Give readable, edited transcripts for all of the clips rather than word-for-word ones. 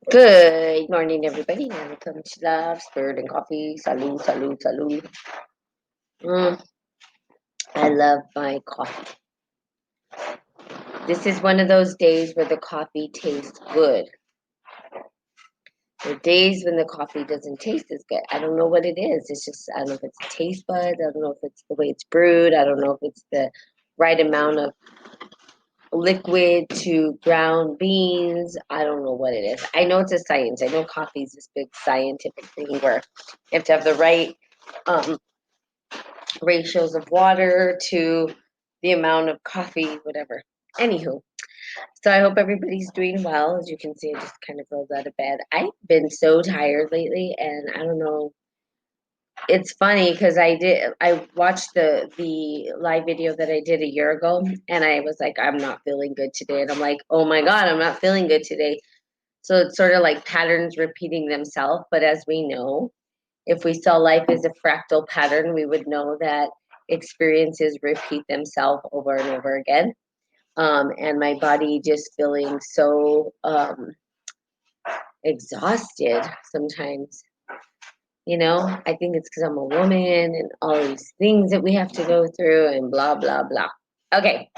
Good morning, everybody. Welcome to Love, Spirit, and Coffee. Salud, salud, salud. Mm, I love my coffee. This is one of those days where the coffee tastes good. The days when the coffee doesn't taste as good. I don't know what it is. It's just, I don't know if it's the taste buds. I don't know if it's the way it's brewed. I don't know if it's the right amount of liquid to ground beans. I don't know what it is. I know it's a science. I know coffee is this big scientific thing where you have to have the right um, ratios of water to the amount of coffee, whatever. Anywho, so I hope everybody's doing well. As you can see, I just kind of rolled out of bed. I've been so tired lately, and I don't know. It's funny because I watched the live video that I did a year ago, and I was like, I'm not feeling good today, and I'm like, oh my god, I'm not feeling good today. So it's sort of like patterns repeating themselves. But as we know, if we saw life as a fractal pattern, we would know that experiences repeat themselves over and over again. And my body just feeling so exhausted sometimes. I think it's because I'm a woman and all these things that we have to go through and blah, blah, blah. Okay.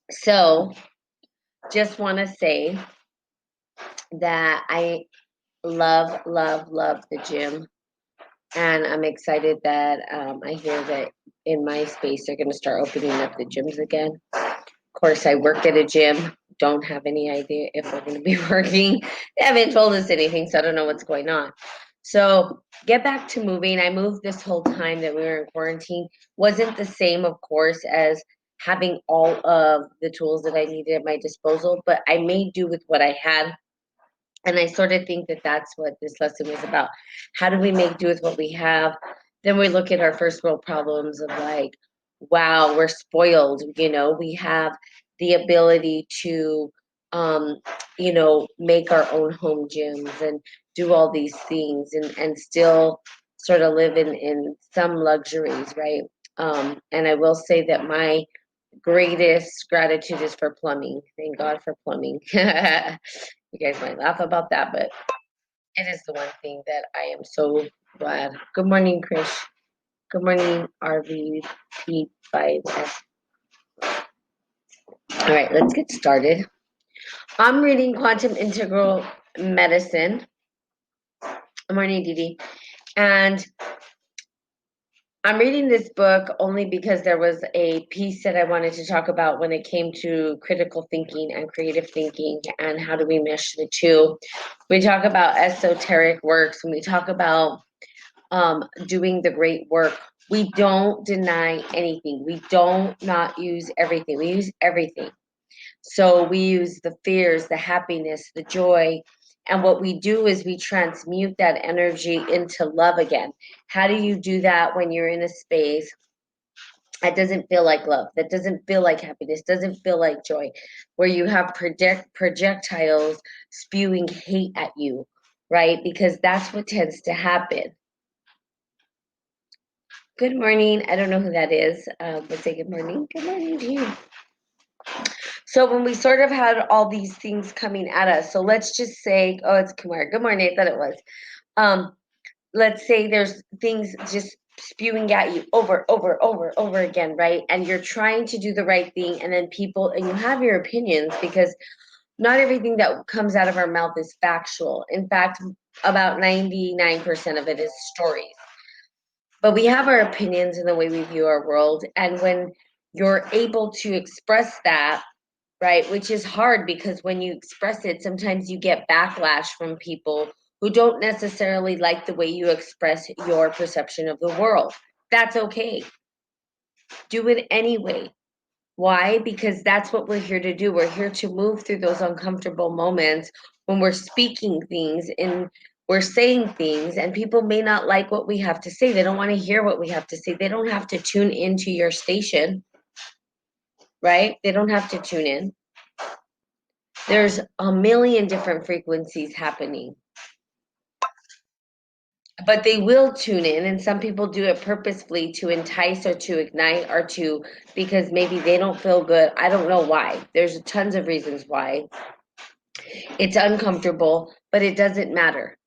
So just want to say that I love, love, love the gym. And I'm excited that I hear that in my space they're going to start opening up the gyms again. Of course, I work at a gym. Don't have any idea if we're going to be working. They haven't told us anything, so I don't know what's going on. So get back to moving. I moved this whole time that we were in quarantine. Wasn't the same, of course, as having all of the tools that I needed at my disposal, but I made do with what I had. And I sort of think that that's what this lesson was about. How do we make do with what we have? Then we look at our first world problems of like, wow, we're spoiled. We have the ability to, um, make our own home gyms and do all these things and still sort of live in some luxuries, right? And I will say that my greatest gratitude is for plumbing. Thank God for plumbing. You guys might laugh about that, but it is the one thing that I am so glad. Good morning, Krish. Good morning, RVP5S. All right, let's get started. I'm reading Quantum Integral Medicine. Good morning, Didi. And I'm reading this book only because there was a piece that I wanted to talk about when it came to critical thinking and creative thinking and how do we mesh the two. We talk about esoteric works and we talk about doing the great work. We don't deny anything. We don't not use everything. We use everything. So we use the fears, the happiness, the joy. And what we do is we transmute that energy into love again. How do you do that when you're in a space that doesn't feel like love, that doesn't feel like happiness, doesn't feel like joy, where you have projectiles spewing hate at you, right? Because that's what tends to happen. Good morning. I don't know who that is, but say good morning. Good morning to you. So when we sort of had all these things coming at us, so let's just say, oh, it's Kumar. Good morning. I thought it was. Um, let's say there's things just spewing at you over again, right? And you're trying to do the right thing, and then people, and you have your opinions because not everything that comes out of our mouth is factual. In fact, about 99% of it is stories. But we have our opinions and the way we view our world. And when you're able to express that, right, which is hard because when you express it, sometimes you get backlash from people who don't necessarily like the way you express your perception of the world. That's okay. Do it anyway. Why? Because that's what we're here to do. We're here to move through those uncomfortable moments when we're speaking things and we're saying things, and people may not like what we have to say. They don't want to hear what we have to say. They don't have to tune into your station, right? They don't have to tune in. There's a million different frequencies happening. But they will tune in, and some people do it purposefully to entice or to ignite or to because maybe they don't feel good. I don't know why. There's tons of reasons why. It's uncomfortable, but it doesn't matter.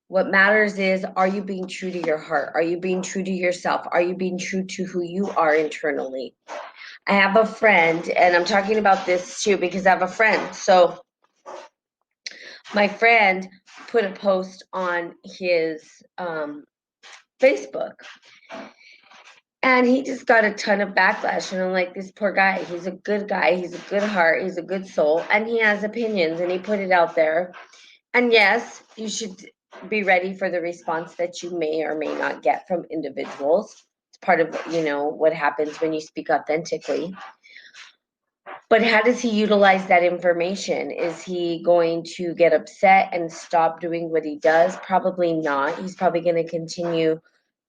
What matters is, are you being true to your heart? Are you being true to yourself? Are you being true to who you are internally? I have a friend, and I'm talking about this too because I have a friend. So my friend put a post on his Facebook, and he just got a ton of backlash. And I'm like, this poor guy, he's a good guy, he's a good heart, he's a good soul, and he has opinions, and he put it out there. And yes, you should be ready for the response that you may or may not get from individuals. It's part of, what happens when you speak authentically. But how does he utilize that information? Is he going to get upset and stop doing what he does? Probably not. He's probably going to continue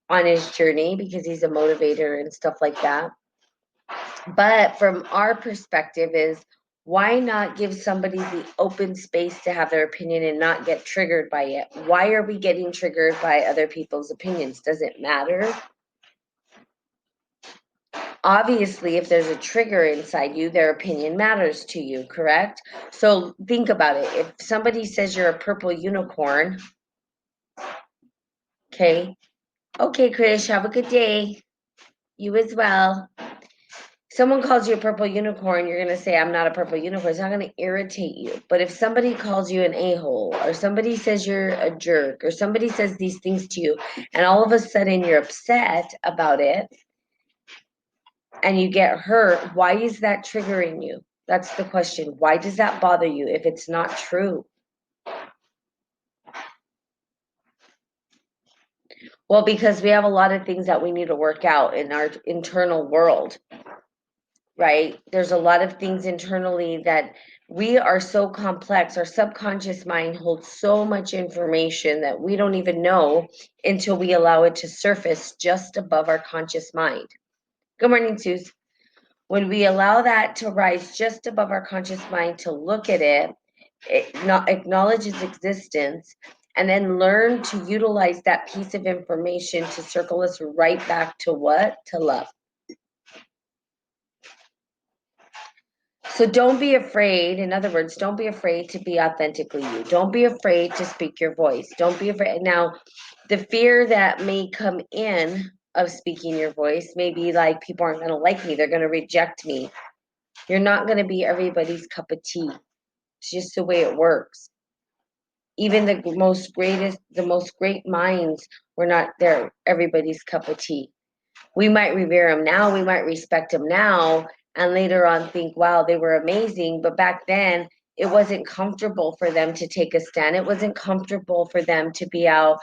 on his journey because he's a motivator and stuff like that. But from our perspective is, why not give somebody the open space to have their opinion and not get triggered by it? Why are we getting triggered by other people's opinions? Does it matter? Obviously, if there's a trigger inside you, their opinion matters to you, correct? So think about it. If somebody says you're a purple unicorn, okay, Krish, have a good day. You as well. Someone calls you a purple unicorn, you're going to say, I'm not a purple unicorn. It's not going to irritate you. But if somebody calls you an a-hole, or somebody says you're a jerk, or somebody says these things to you, and all of a sudden you're upset about it, and you get hurt, why is that triggering you? That's the question. Why does that bother you if it's not true? Well, because we have a lot of things that we need to work out in our internal world. Right? There's a lot of things internally that we are so complex. Our subconscious mind holds so much information that we don't even know until we allow it to surface just above our conscious mind. Good morning, Suze. When we allow that to rise just above our conscious mind to look at it, acknowledge its existence, and then learn to utilize that piece of information to circle us right back to what? To love. So don't be afraid. In other words, don't be afraid to be authentically you. Don't be afraid to speak your voice. Don't be afraid. Now, the fear that may come in of speaking your voice may be like, people aren't going to like me. They're going to reject me. You're not going to be everybody's cup of tea. It's just the way it works. Even the most great minds were not there everybody's cup of tea. We might revere them now, we might respect them now, and later on think, wow, they were amazing. But back then, it wasn't comfortable for them to take a stand. It wasn't comfortable for them to be out,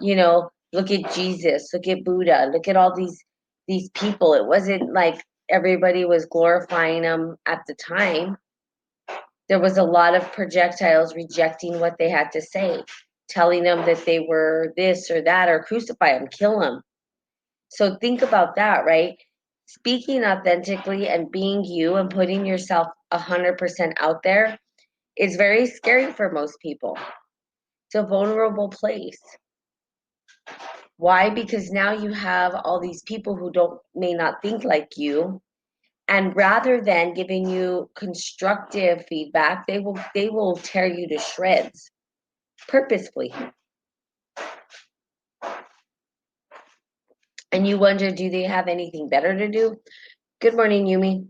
look at Jesus, look at Buddha, look at all these people. It wasn't like everybody was glorifying them at the time. There was a lot of projectiles rejecting what they had to say, telling them that they were this or that, or crucify them, kill them. So think about that, right? Speaking authentically and being you and putting yourself 100% out there is very scary for most people. It's a vulnerable place. Why? Because now you have all these people who may not think like you, and rather than giving you constructive feedback, they will tear you to shreds purposefully. And you wonder, do they have anything better to do? Good morning, Yumi.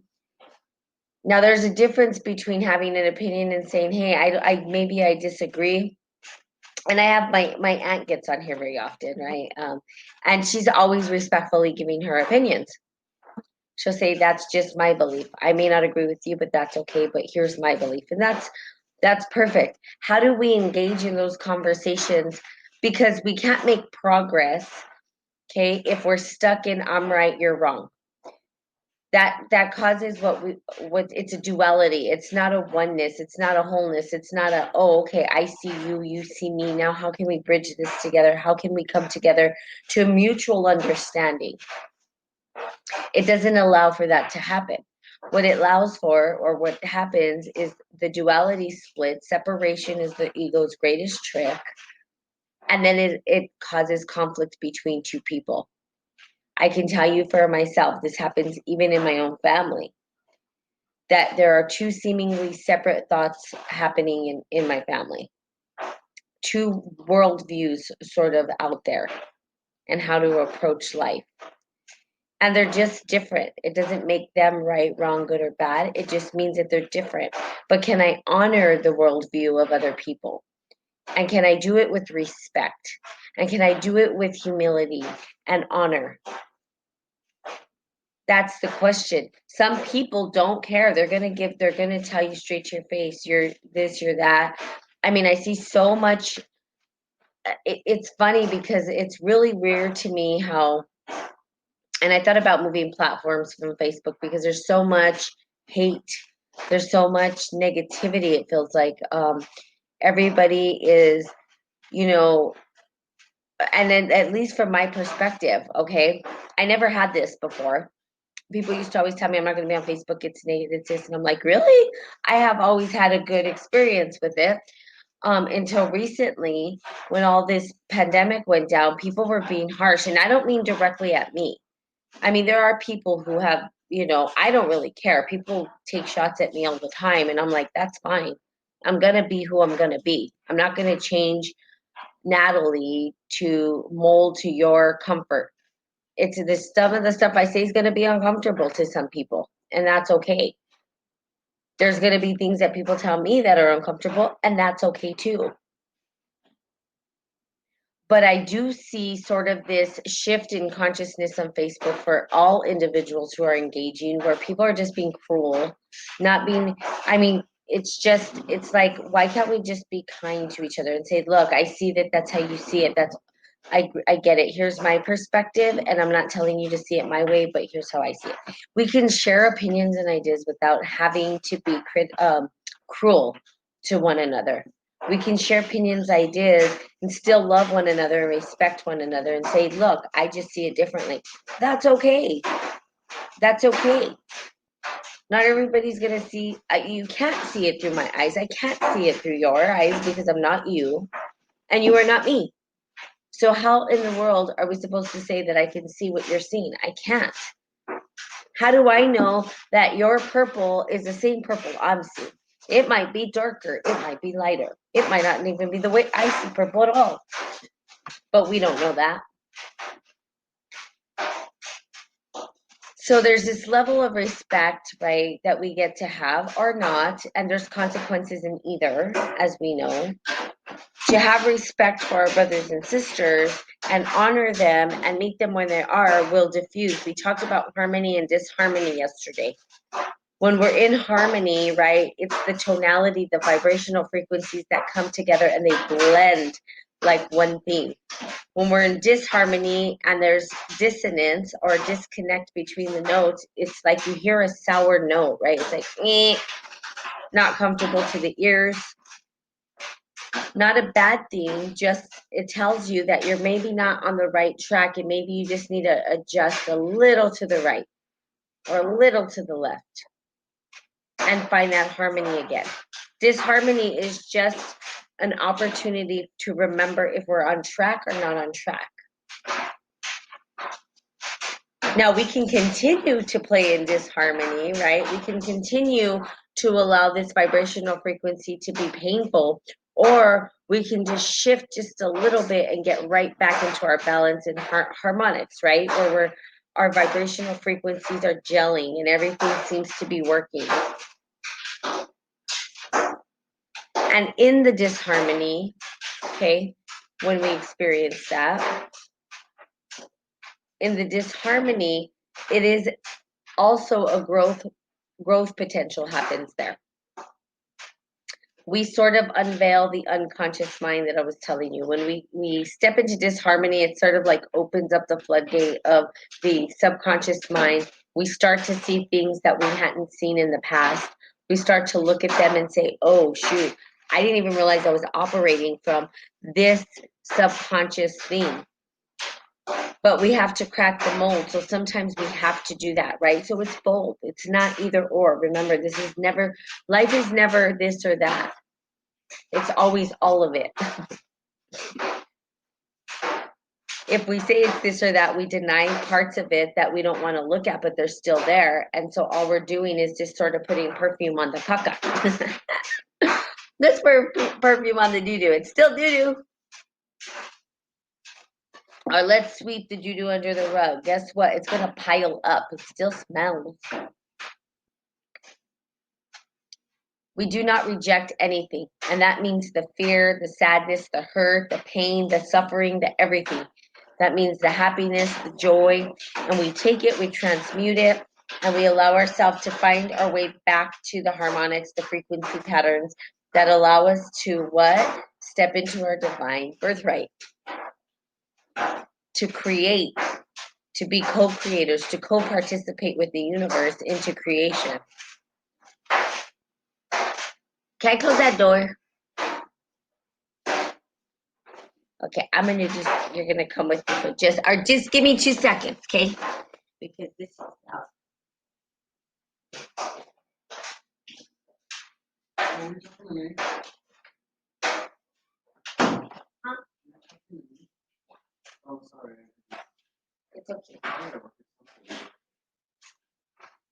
Now, there's a difference between having an opinion and saying, hey, I maybe I disagree. And I have my aunt gets on here very often, right? And she's always respectfully giving her opinions. She'll say, that's just my belief. I may not agree with you, but that's okay. But here's my belief. And that's perfect. How do we engage in those conversations? Because we can't make progress, okay, if we're stuck in I'm right, you're wrong. That causes what it's a duality. It's not a oneness, it's not a wholeness, it's not a, oh, okay, I see you, you see me, now how can we bridge this together? How can we come together to a mutual understanding? It doesn't allow for that to happen. What it allows for, or what happens, is the duality split. Separation is the ego's greatest trick, and then it causes conflict between two people. I can tell you for myself, this happens even in my own family. that there are two seemingly separate thoughts happening in my family, two worldviews sort of out there, and how to approach life. And they're just different. It doesn't make them right, wrong, good, or bad. It just means that they're different. But can I honor the worldview of other people? And can I do it with respect? And can I do it with humility and honor? That's the question. Some people don't care. They're going to tell you straight to your face, you're this, you're that. I mean, I see so much. It's funny because it's really weird to me how, and I thought about moving platforms from Facebook because there's so much hate. There's so much negativity. It feels like everybody is, you know, and then at least from my perspective, okay, I never had this before. People used to always tell me I'm not going to be on Facebook. It's negative, it's this, and I'm like, really? I have always had a good experience with it. Until recently, when all this pandemic went down, people were being harsh, and I don't mean directly at me. I mean, there are people who have, I don't really care. People take shots at me all the time, and I'm like, that's fine. I'm going to be who I'm going to be. I'm not going to change Natalie to mold to your comfort. It's this some of the stuff I say is going to be uncomfortable to some people, and that's okay. There's going to be things that people tell me that are uncomfortable, and that's okay too. But I do see sort of this shift in consciousness on Facebook for all individuals who are engaging, where people are just being cruel, not being, I mean, it's like, why can't we just be kind to each other and say, look, I see that that's how you see it. I get it. Here's my perspective, and I'm not telling you to see it my way, but here's how I see it. We can share opinions and ideas without having to be cruel to one another. We can share opinions, ideas, and still love one another and respect one another and say, look, I just see it differently. That's okay. That's okay. Not everybody's going to see, you can't see it through my eyes. I can't see it through your eyes because I'm not you, and you are not me. So how in the world are we supposed to say that I can see what you're seeing? I can't. How do I know that your purple is the same purple I'm seeing? It might be darker. It might be lighter. It might not even be the way I see purple at all. But we don't know that. So there's this level of respect, right, that we get to have or not. And there's consequences in either, as we know. To have respect for our brothers and sisters and honor them and meet them where they are will diffuse. We talked about harmony and disharmony yesterday. When we're in harmony, right, it's the tonality, the vibrational frequencies that come together and they blend like one thing. When we're in disharmony and there's dissonance or disconnect between the notes, it's like you hear a sour note, right? It's like, not comfortable to the ears. Not a bad thing, just it tells you that you're maybe not on the right track and maybe you just need to adjust a little to the right or a little to the left and find that harmony again. Disharmony is just an opportunity to remember if we're on track or not on track. Now we can continue to play in disharmony, right? We can continue to allow this vibrational frequency to be painful, or we can just shift just a little bit and get right back into our balance and harmonics, right? Where our vibrational frequencies are gelling and everything seems to be working. And in the disharmony, okay, when we experience that, in the disharmony, it is also a growth potential happens there. We sort of unveil the unconscious mind that I was telling you. When we step into disharmony, it sort of like opens up the floodgate of the subconscious mind. We start to see things that we hadn't seen in the past. We start to look at them and say, oh, shoot, I didn't even realize I was operating from this subconscious thing. But we have to crack the mold. So sometimes we have to do that, right? So it's both. It's not either or. Remember, life is never this or that. It's always all of it. if we say it's this or that, we deny parts of it that we don't want to look at, but they're still there. And so all we're doing is just sort of putting perfume on the caca. That's perfume on the doo-doo. It's still doo-doo. Or let's sweep the doo-doo under the rug. Guess what? It's going to pile up. It still smells. We do not reject anything. And that means the fear, the sadness, the hurt, the pain, the suffering, the everything. That means the happiness, the joy. And we take it, we transmute it, and we allow ourselves to find our way back to the harmonics, the frequency patterns that allow us to what? Step into our divine birthright. To create, to be co-creators, to co-participate with the universe into creation. Can I close that door? Okay, I'm gonna you're gonna come with me for just give me 2 seconds, okay? Because this is out. Huh? Oh, sorry. It's okay.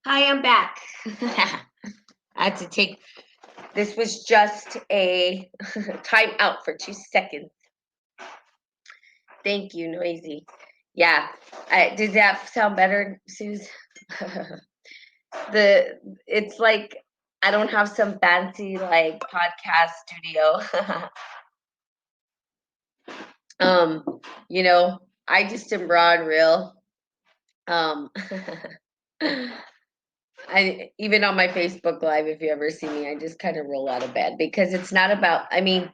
Hi, I'm back. I had to take, this was just a time out for 2 seconds. Thank you, Noisy. Yeah, did that sound better, Suze? It's like I don't have some fancy like podcast studio. You know, I just am raw and real. Um, I even on my Facebook Live, if you ever see me, I just kind of roll out of bed because it's not about. I mean,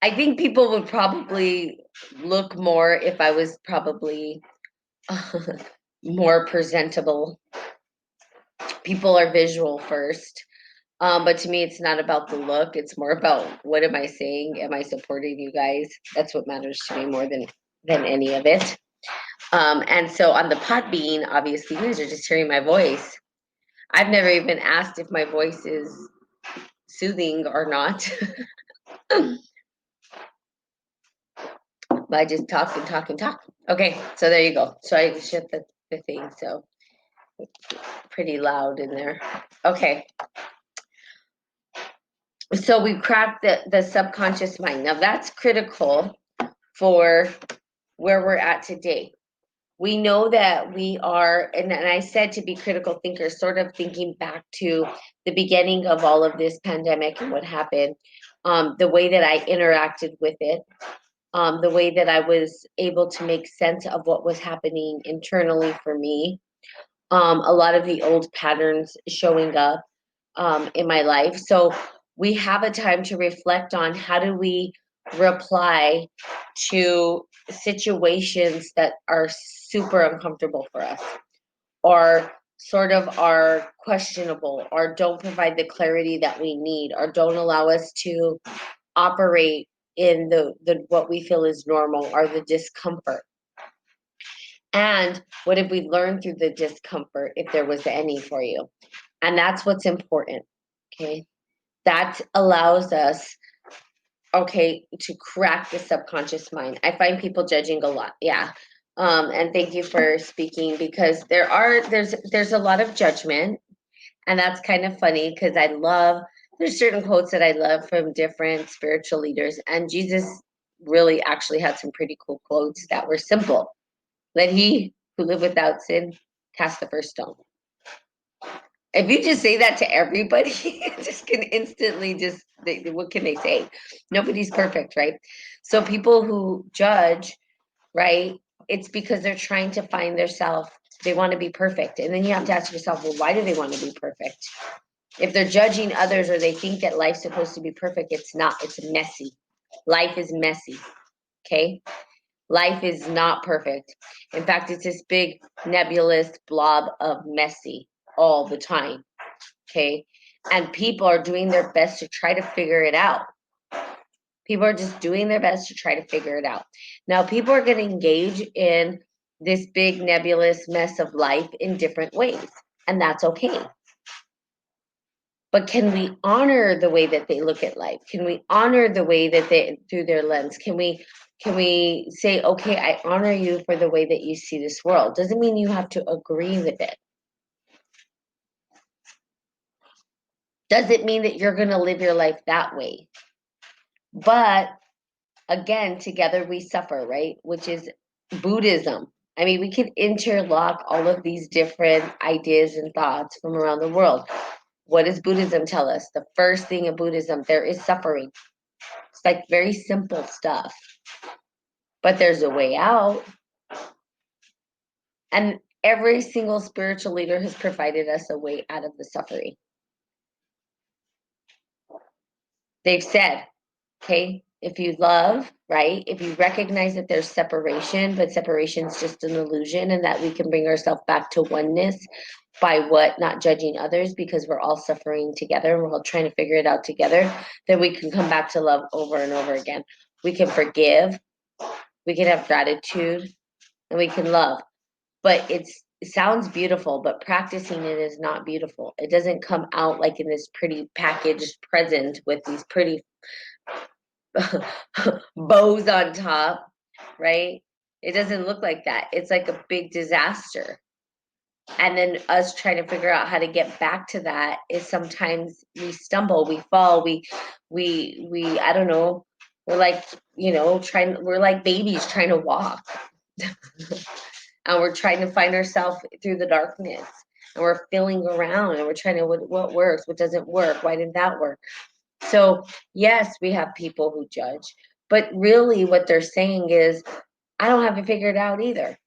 I think people would probably look more if I was probably more presentable. People are visual first. But to me, it's not about the look. It's more about what am I saying? Am I supporting you guys? That's what matters to me more than any of it. And so on the pot bean, obviously, you guys are just hearing my voice. I've never even asked if my voice is soothing or not. But I just talk and talk and talk. Okay, so there you go. So I shut the thing. So pretty loud in there. Okay. So we cracked the subconscious mind. Now that's critical for where we're at today. We know that we are, and I said to be critical thinkers, sort of thinking back to the beginning of all of this pandemic and what happened, the way that I interacted with it, the way that I was able to make sense of what was happening internally for me, a lot of the old patterns showing up in my life. So we have a time to reflect on how do we reply to situations that are super uncomfortable for us or sort of are questionable or don't provide the clarity that we need or don't allow us to operate in the what we feel is normal or the discomfort. And what have we learned through the discomfort if there was any for you? And that's what's important. Okay. That allows us, okay, to crack the subconscious mind. I find people judging a lot. Yeah. And thank you for speaking because there's a lot of judgment. And that's kind of funny because there's certain quotes that I love from different spiritual leaders. And Jesus really actually had some pretty cool quotes that were simple. Let he who live without sin cast the first stone. If you just say that to everybody, it just can instantly what can they say? Nobody's perfect, right? So people who judge, right, it's because they're trying to find their self. They want to be perfect. And then you have to ask yourself, well, why do they want to be perfect? If they're judging others or they think that life's supposed to be perfect, it's not. It's messy. Life is messy. Okay? Life is not perfect. In fact, it's this big nebulous blob of messy all the time. Okay. And people are doing their best to try to figure it out. People are just doing their best to try to figure it out. Now, people are going to engage in this big nebulous mess of life in different ways, and that's okay. But can we honor the way that they look at life? Can we honor the way that they through their lens? Can we say, okay, I honor you for the way that you see this world? Doesn't mean you have to agree with it. Doesn't mean that you're going to live your life that way. But again, together we suffer, right? Which is Buddhism. I mean, we could interlock all of these different ideas and thoughts from around the world. What does Buddhism tell us? The first thing in Buddhism, there is suffering. It's like very simple stuff. But there's a way out. And every single spiritual leader has provided us a way out of the suffering. They've said, okay, if you love, right? If you recognize that there's separation, but separation is just an illusion, and that we can bring ourselves back to oneness by what? Not judging others, because we're all suffering together and we're all trying to figure it out together, then we can come back to love over and over again. We can forgive, we can have gratitude, and we can love. But it sounds beautiful, but practicing it is not beautiful. It doesn't come out like in this pretty packaged present with these pretty bows on top, right? It doesn't look like that. It's like a big disaster. And then us trying to figure out how to get back to that is sometimes we stumble, we fall, we I don't know, we're like, we're like babies trying to walk. And we're trying to find ourselves through the darkness, and we're feeling around, and we're trying to, what works, what doesn't work, why didn't that work? So yes, we have people who judge, but really what they're saying is, I don't have it figured out either.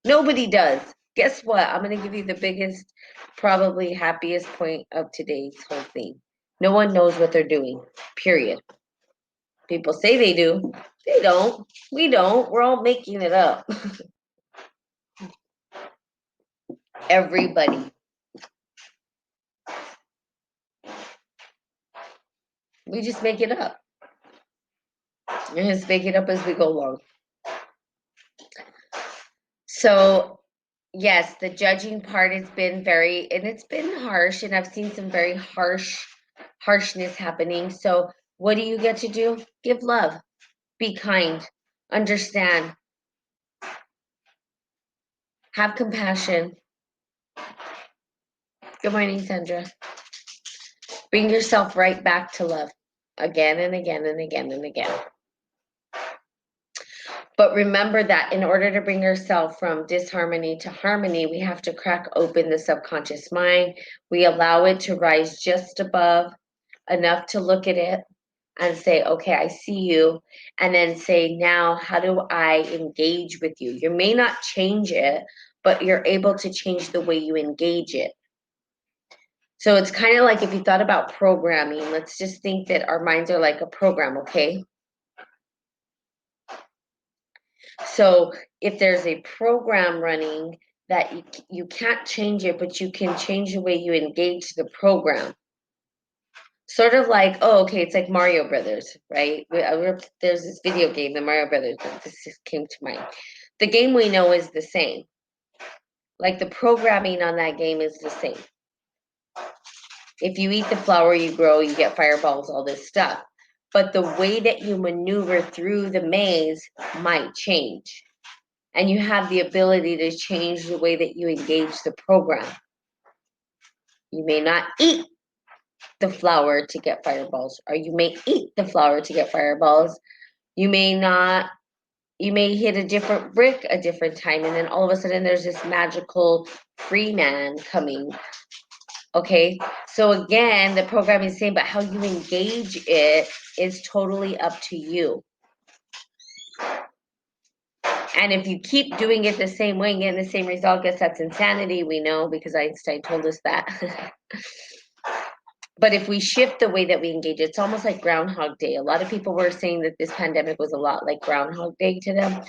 Nobody does. Guess what? I'm going to give you the biggest, probably happiest point of today's whole thing. No one knows what they're doing, period. People say they do. They don't. We don't. We're all making it up. Everybody. We just make it up. And just make it up as we go along. So, yes, the judging part has been it's been harsh, and I've seen some very harshness happening. So, what do you get to do? Give love, be kind, understand, have compassion. Good morning, Sandra. Bring yourself right back to love again and again and again and again. But remember that in order to bring ourselves from disharmony to harmony, we have to crack open the subconscious mind. We allow it to rise just above, enough to look at it and say, okay, I see you. And then say, now, how do I engage with you? You may not change it, but you're able to change the way you engage it. So it's kind of like if you thought about programming, let's just think that our minds are like a program, okay? So if there's a program running that you can't change it, but you can change the way you engage the program. Sort of like, oh, okay, it's like Mario Brothers, right? There's this video game, the Mario Brothers, that this just came to mind. The game we know is the same. Like the programming on that game is the same. If you eat the flower, you grow, you get fireballs, all this stuff. But the way that you maneuver through the maze might change. And you have the ability to change the way that you engage the program. You may not eat the flower to get fireballs, or you may eat the flower to get fireballs. You may hit a different brick a different time, and then all of a sudden there's this magical free man coming. Okay, so again, the program is the same, but how you engage it is totally up to you. And if you keep doing it the same way and getting the same result, guess that's insanity, we know, because Einstein told us that. But if we shift the way that we engage, it's almost like Groundhog Day. A lot of people were saying that this pandemic was a lot like Groundhog Day to them.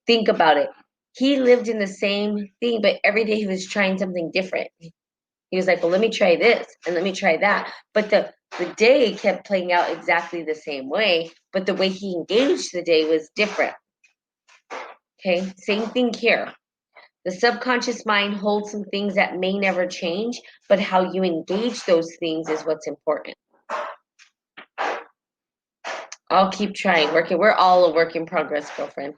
Think about it. He lived in the same thing, but every day he was trying something different. He was like, well, let me try this and let me try that. But the day kept playing out exactly the same way, but the way he engaged the day was different. Okay, same thing here. The subconscious mind holds some things that may never change, but how you engage those things is what's important. I'll keep trying. We're all a work in progress, girlfriend.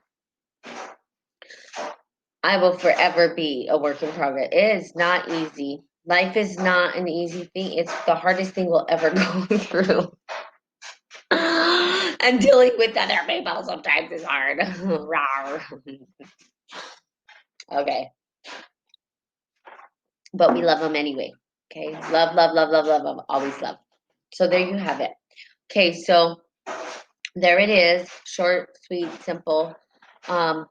I will forever be a work in progress. It is not easy. Life is not an easy thing. It's the hardest thing we'll ever go through. And dealing with other people sometimes is hard. Okay. But we love them anyway. Okay. Love, love, love, love, love, love. Always love. So there you have it. Okay. So there it is. Short, sweet, simple. And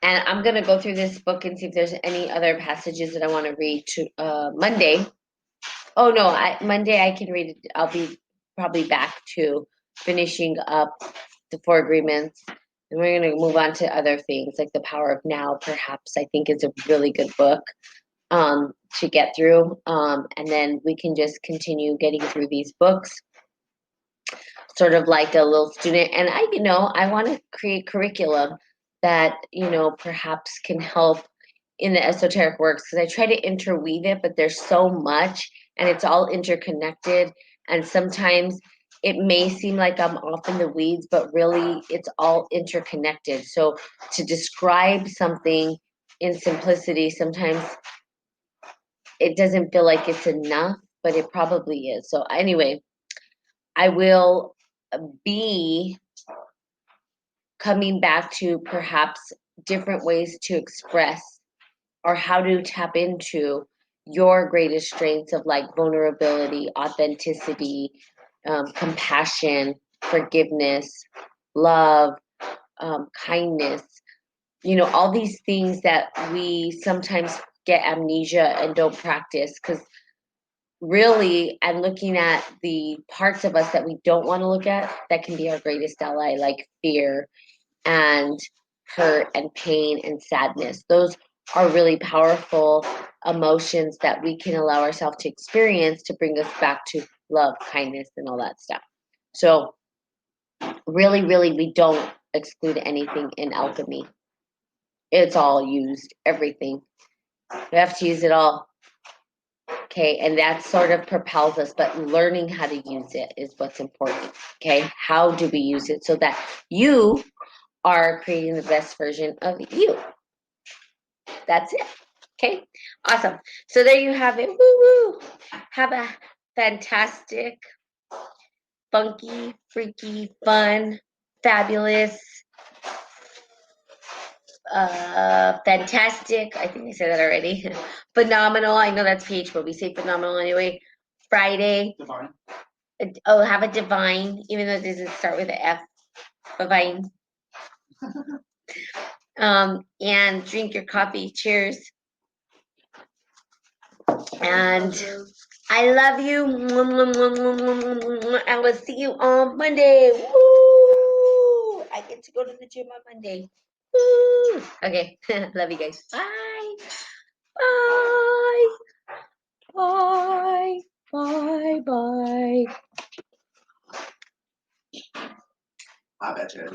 I'm going to go through this book and see if there's any other passages that I want to read to Monday. Oh, no. Monday I can read it. I'll be probably back to finishing up the 4 agreements. And we're going to move on to other things like The Power of Now, perhaps. I think is a really good book to get through. And then we can just continue getting through these books, sort of like a little student. And I want to create curriculum that, perhaps can help in the esoteric works, because I try to interweave it, but there's so much and it's all interconnected. And sometimes it may seem like I'm off in the weeds, but really it's all interconnected. So to describe something in simplicity, sometimes it doesn't feel like it's enough, but it probably is. So anyway, I will be coming back to perhaps different ways to express or how to tap into your greatest strengths of like vulnerability, authenticity, compassion, forgiveness, love, kindness, all these things that we sometimes get amnesia and don't practice, because really I'm looking at the parts of us that we don't want to look at that can be our greatest ally, like fear and hurt and pain and sadness. Those are really powerful emotions that we can allow ourselves to experience to bring us back to love, kindness, and all that stuff. So really, really, we don't exclude anything in alchemy. It's all used, everything. We have to use it all. Okay, and that sort of propels us, but learning how to use it is what's important. Okay, how do we use it so that you are creating the best version of you? That's it. Okay, awesome. So there you have it. Woo woo. Have a fantastic, funky, freaky, fun, fabulous, fantastic. I think I said that already. Phenomenal. I know that's PH, but we say phenomenal anyway. Friday. Divine. Oh, have a divine, even though it doesn't start with an F. Divine. And drink your coffee. Cheers. And I love you. I will see you on Monday. Woo! I get to go to the gym on Monday. Woo! Okay. Love you guys. Bye. Bye. Bye. Bye. Bye. I bet you.